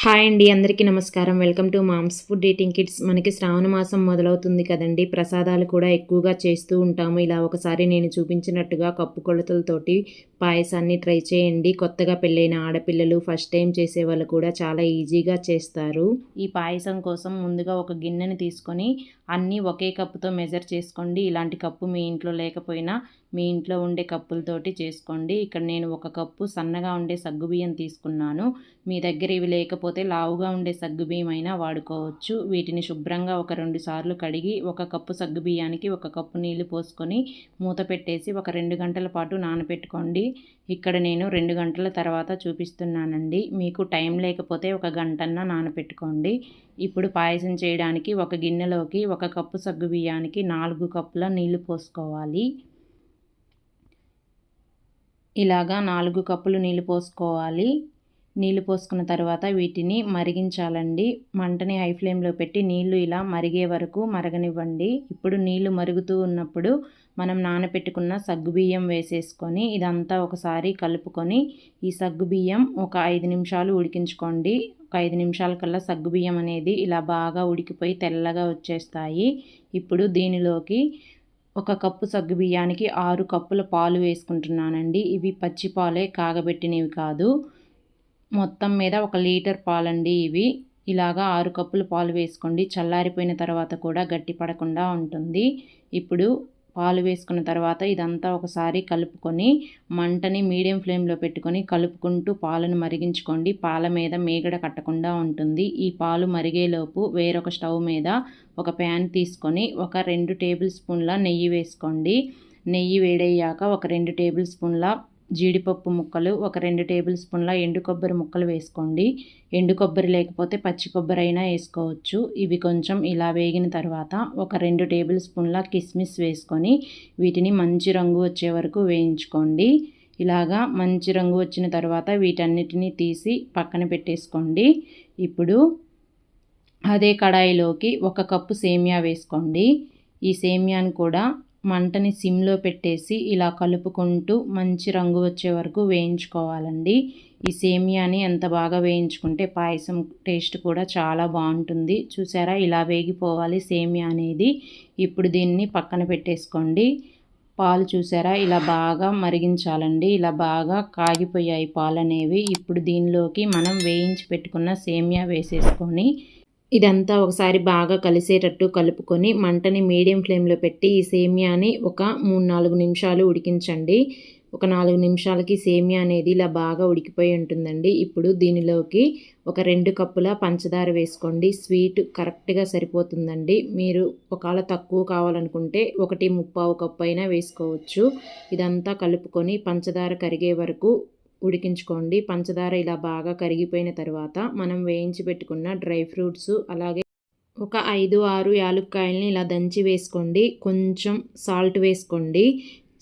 Hi అండి, అందరికీ నమస్కారం. Welcome to moms food eating kids. మనకి శ్రావణ మాసం మొదలవుతుంది కదండి. ప్రసాదాలు కూడా ఎక్కువగా చేస్తూ ఉంటాము. ఇలా ఒకసారి నేను చూపించినట్టుగా కప్పు కొలతలతోటి పాయసాన్ని ట్రై చేయండి. కొత్తగా పెళ్ళైన ఆడపిల్లలు, ఫస్ట్ టైం చేసేవాళ్ళు కూడా చాలా ఈజీగా చేస్తారు. ఈ పాయసం కోసం ముందుగా ఒక గిన్నెని తీసుకొని అన్నీ ఒకే కప్పుతో మెజర్ చేసుకోండి. ఇలాంటి కప్పు మీ ఇంట్లో లేకపోయినా మీ ఇంట్లో ఉండే కప్పులతోటి చేసుకోండి. ఇక్కడ నేను ఒక కప్పు సన్నగా ఉండే సగ్గుబియ్యం తీసుకున్నాను. మీ దగ్గర ఇవి లేకపోతే లావుగా ఉండే సగ్గుబియ్యం అయినా వాడుకోవచ్చు. వీటిని శుభ్రంగా ఒక 2 సార్లు కడిగి ఒక కప్పు సగ్గుబియ్యానికి ఒక కప్పు నీళ్లు పోసుకొని మూత పెట్టేసి ఒక 2 గంటల పాటు నానబెట్టుకోండి. ఇక్కడ నేను 2 గంటల తర్వాత చూపిస్తున్నానండి. మీకు టైం లేకపోతే ఒక గంటన్నా నానబెట్టుకోండి. ఇప్పుడు పాయసం చేయడానికి ఒక గిన్నెలోకి ఒక కప్పు సగ్గుబియ్యానికి 4 కప్పుల నీళ్లు పోసుకోవాలి. ఇలాగా 4 కప్పులు నీళ్లు పోసుకోవాలి. నీళ్లు పోసుకున్న తర్వాత వీటిని మరిగించాలండి. మంటని హై ఫ్లేమ్లో పెట్టి నీళ్లు ఇలా మరిగే వరకు మరగనివ్వండి. ఇప్పుడు నీళ్లు మరుగుతూ ఉన్నప్పుడు మనం నానబెట్టుకున్న సగ్గుబియ్యం వేసేసుకొని ఇదంతా ఒకసారి కలుపుకొని ఈ సగ్గుబియ్యం ఒక 5 నిమిషాలు ఉడికించుకోండి. ఒక 5 నిమిషాల కల్లా సగ్గుబియ్యం అనేది ఇలా బాగా ఉడికిపోయి తెల్లగా వచ్చేస్తాయి. ఇప్పుడు దీనిలోకి ఒక కప్పు సగ్గుబియ్యానికి 6 కప్పుల పాలు వేసుకుంటున్నానండి. ఇవి పచ్చి పాలే, కాగబెట్టినవి కాదు. మొత్తం మీద 1 లీటర్ పాలండి ఇవి. ఇలాగా 6 కప్పులు పాలు వేసుకోండి. చల్లారిపోయిన తర్వాత కూడా గట్టి పడకుండా ఉంటుంది. ఇప్పుడు పాలు వేసుకున్న తర్వాత ఇదంతా ఒకసారి కలుపుకొని మంటని మీడియం ఫ్లేమ్లో పెట్టుకొని కలుపుకుంటూ పాలను మరిగించుకోండి. పాల మీద మీగడ కట్టకుండా ఉంటుంది. ఈ పాలు మరిగేలోపు వేరొక స్టవ్ మీద ఒక ప్యాన్ తీసుకొని ఒక 2 టేబుల్ స్పూన్ల నెయ్యి వేసుకోండి. నెయ్యి వేడయ్యాక ఒక 2 టేబుల్ స్పూన్ల జీడిపప్పు ముక్కలు, ఒక 2 టేబుల్ స్పూన్ల ఎండు కొబ్బరి ముక్కలు వేసుకోండి. ఎండు కొబ్బరి లేకపోతే పచ్చి కొబ్బరి అయినా వేసుకోవచ్చు. ఇవి కొంచెం ఇలా వేగిన తర్వాత ఒక 2 టేబుల్ స్పూన్ల కిస్మిస్ వేసుకొని వీటిని మంచి రంగు వచ్చే వరకు వేయించుకోండి. ఇలాగా మంచి రంగు వచ్చిన తర్వాత వీటన్నిటిని తీసి పక్కన పెట్టేసుకోండి. ఇప్పుడు అదే కడాయిలోకి 1 కప్పు సేమియా వేసుకోండి. ఈ సేమియాను కూడా మంటని సిమ్లో పెట్టేసి ఇలా కలుపుకుంటూ మంచి రంగు వచ్చే వరకు వేయించుకోవాలండి. ఈ సేమియాని ఎంత బాగా వేయించుకుంటే పాయసం టేస్ట్ కూడా చాలా బాగుంటుంది. చూసారా, ఇలా వేగిపోవాలి సేమియా అనేది. ఇప్పుడు దీన్ని పక్కన పెట్టేసుకోండి. పాలు చూసారా, ఇలా బాగా మరిగించాలండి. ఇలా బాగా కాగిపోయాయి పాలు అనేవి. ఇప్పుడు దీనిలోకి మనం వేయించి పెట్టుకున్న సేమియా వేసేసుకొని ఇదంతా ఒకసారి బాగా కలిసేటట్టు కలుపుకొని మంటని మీడియం ఫ్లేమ్లో పెట్టి ఈ సేమియాని ఒక 3-4 నిమిషాలు ఉడికించండి. ఒక 4 నిమిషాలకి సేమియా అనేది ఇలా బాగా ఉడికిపోయి ఉంటుందండి. ఇప్పుడు దీనిలోకి ఒక 2 కప్పుల పంచదార వేసుకోండి. స్వీట్ కరెక్ట్గా సరిపోతుందండి. మీరు ఒకవేళ తక్కువ కావాలనుకుంటే 1/4 కప్పు అయినా వేసుకోవచ్చు. ఇదంతా కలుపుకొని పంచదార కరిగే వరకు ఉడికించుకోండి. పంచదార ఇలా బాగా కరిగిపోయిన తర్వాత మనం వేయించి పెట్టుకున్న డ్రై ఫ్రూట్స్, అలాగే ఒక 5-6 యాలుక్కాయలని ఇలా దంచి వేసుకోండి. కొంచెం సాల్ట్ వేసుకోండి.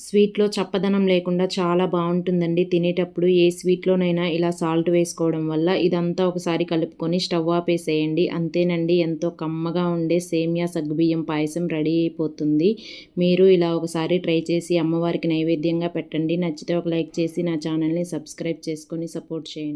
స్వీట్లో చప్పదనం లేకుండా చాలా బాగుంటుందండి తినేటప్పుడు. ఏ స్వీట్లోనైనా ఇలా సాల్ట్ వేసుకోవడం వల్ల. ఇదంతా ఒకసారి కలుపుకొని స్టవ్ ఆపేసేయండి. అంతేనండి, ఎంతో కమ్మగా ఉండే సేమియా సగ్గుబియ్యం పాయసం రెడీ అయిపోతుంది. మీరు ఇలా ఒకసారి ట్రై చేసి అమ్మవారికి నైవేద్యంగా పెట్టండి. నచ్చితే ఒక లైక్ చేసి నా ఛానల్ని సబ్స్క్రైబ్ చేసుకొని సపోర్ట్ చేయండి.